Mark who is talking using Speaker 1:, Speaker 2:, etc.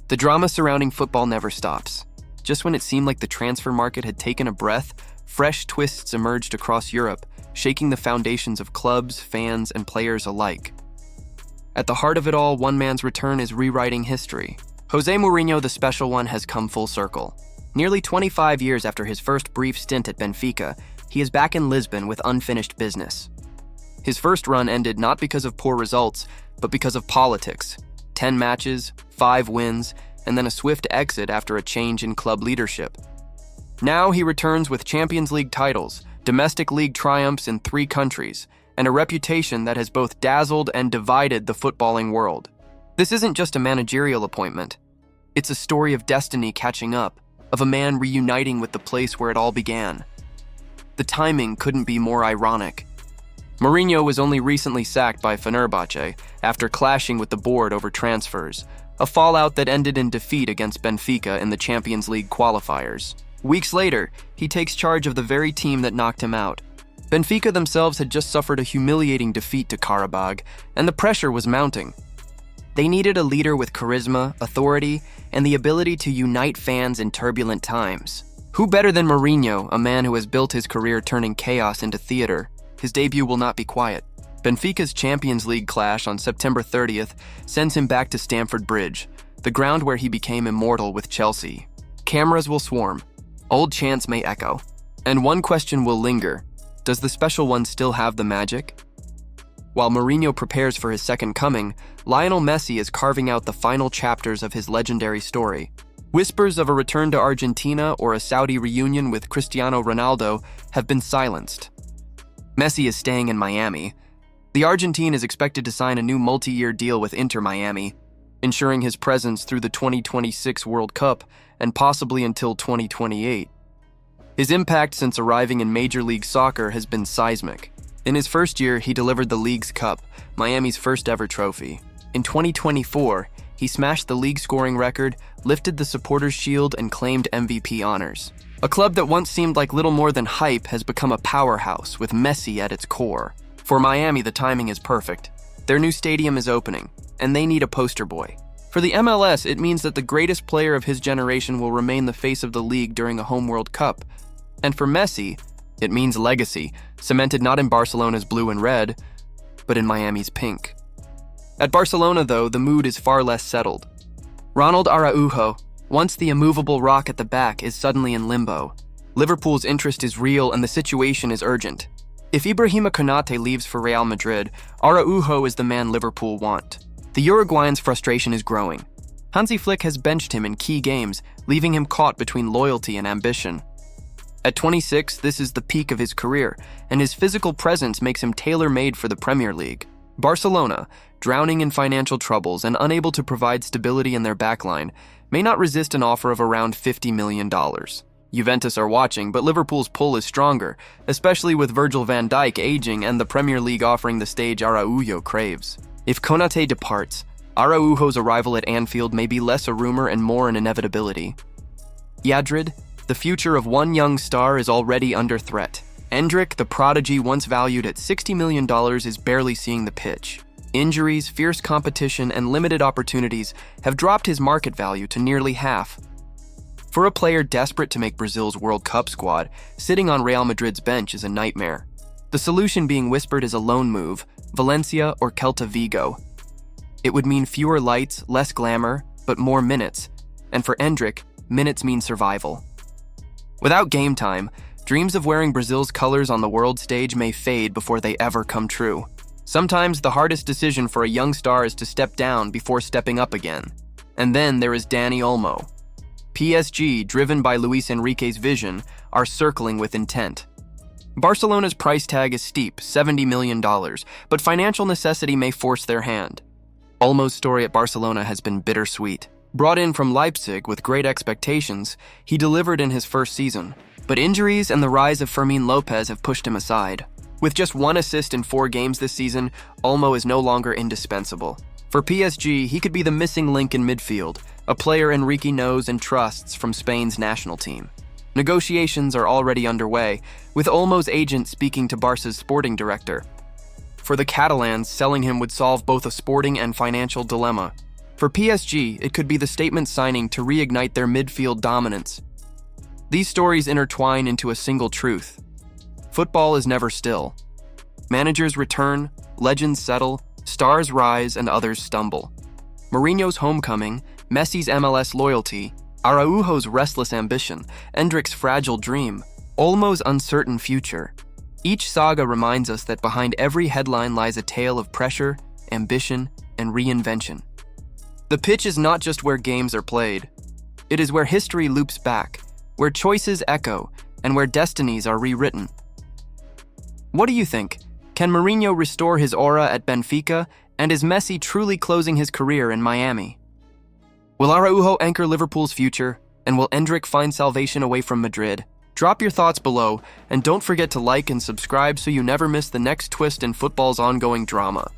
Speaker 1: The drama surrounding football never stops. Just when it seemed like the transfer market had taken a breath, fresh twists emerged across Europe, shaking the foundations of clubs, fans, and players alike. At the heart of it all, one man's return is rewriting history. José Mourinho, the special one, has come full circle. Nearly 25 years after his first brief stint at Benfica, he is back in Lisbon with unfinished business. His first run ended not because of poor results, but because of politics. 10 matches, 5 wins, and then a swift exit after a change in club leadership. Now he returns with Champions League titles, domestic league triumphs in 3 countries, and a reputation that has both dazzled and divided the footballing world. This isn't just a managerial appointment. It's a story of destiny catching up, of a man reuniting with the place where it all began. The timing couldn't be more ironic. Mourinho was only recently sacked by Fenerbahce after clashing with the board over transfers, a fallout that ended in defeat against Benfica in the Champions League qualifiers. Weeks later, he takes charge of the very team that knocked him out. Benfica themselves had just suffered a humiliating defeat to Qarabağ, and the pressure was mounting. They needed a leader with charisma, authority, and the ability to unite fans in turbulent times. Who better than Mourinho, a man who has built his career turning chaos into theater? His debut will not be quiet. Benfica's Champions League clash on September 30th sends him back to Stamford Bridge, the ground where he became immortal with Chelsea. Cameras will swarm. Old chants may echo. And one question will linger. Does the special one still have the magic? While Mourinho prepares for his second coming, Lionel Messi is carving out the final chapters of his legendary story. Whispers of a return to Argentina or a Saudi reunion with Cristiano Ronaldo have been silenced. Messi is staying in Miami. The Argentine is expected to sign a new multi-year deal with Inter Miami, ensuring his presence through the 2026 World Cup and possibly until 2028. His impact since arriving in Major League Soccer has been seismic. In his first year, he delivered the League's Cup, Miami's first ever trophy. In 2024, he smashed the league scoring record, lifted the Supporters' Shield, and claimed MVP honors. A club that once seemed like little more than hype has become a powerhouse with Messi at its core. For Miami, the timing is perfect. Their new stadium is opening, and they need a poster boy. For the MLS, it means that the greatest player of his generation will remain the face of the league during a home World Cup. And for Messi, it means legacy, cemented not in Barcelona's blue and red, but in Miami's pink. At Barcelona, though, the mood is far less settled. Ronald Araujo, once the immovable rock at the back, is suddenly in limbo. Liverpool's interest is real and the situation is urgent. If Ibrahima Konate leaves for Real Madrid, Araujo is the man Liverpool want. The Uruguayan's frustration is growing. Hansi Flick has benched him in key games, leaving him caught between loyalty and ambition. At 26, this is the peak of his career, and his physical presence makes him tailor-made for the Premier League. Barcelona, drowning in financial troubles and unable to provide stability in their backline, may not resist an offer of around $50 million. Juventus are watching, but Liverpool's pull is stronger, especially with Virgil van Dijk aging and the Premier League offering the stage Araujo craves. If Konate departs, Araujo's arrival at Anfield may be less a rumor and more an inevitability. Madrid, the future of one young star, is already under threat. Endrick, the prodigy once valued at $60 million, is barely seeing the pitch. Injuries, fierce competition, and limited opportunities have dropped his market value to nearly half. For a player desperate to make Brazil's World Cup squad, sitting on Real Madrid's bench is a nightmare. The solution being whispered is a loan move, Valencia or Celta Vigo. It would mean fewer lights, less glamour, but more minutes. And for Endrick, minutes mean survival. Without game time, dreams of wearing Brazil's colors on the world stage may fade before they ever come true. Sometimes the hardest decision for a young star is to step down before stepping up again. And then there is Dani Olmo. PSG, driven by Luis Enrique's vision, are circling with intent. Barcelona's price tag is steep, $70 million, but financial necessity may force their hand. Olmo's story at Barcelona has been bittersweet. Brought in from Leipzig with great expectations, he delivered in his first season, but injuries and the rise of Fermin Lopez have pushed him aside. With just 1 assist in 4 games this season, Olmo is no longer indispensable. For PSG, he could be the missing link in midfield, a player Enrique knows and trusts from Spain's national team. Negotiations are already underway, with Olmo's agent speaking to Barca's sporting director. For the Catalans, selling him would solve both a sporting and financial dilemma. For PSG, it could be the statement signing to reignite their midfield dominance. These stories intertwine into a single truth. Football is never still. Managers return, legends settle, stars rise, and others stumble. Mourinho's homecoming, Messi's MLS loyalty, Araujo's restless ambition, Endrick's fragile dream, Olmo's uncertain future. Each saga reminds us that behind every headline lies a tale of pressure, ambition, and reinvention. The pitch is not just where games are played. It is where history loops back, where choices echo, and where destinies are rewritten. What do you think? Can Mourinho restore his aura at Benfica, and is Messi truly closing his career in Miami? Will Araujo anchor Liverpool's future, and will Endrick find salvation away from Madrid? Drop your thoughts below, and don't forget to like and subscribe so you never miss the next twist in football's ongoing drama.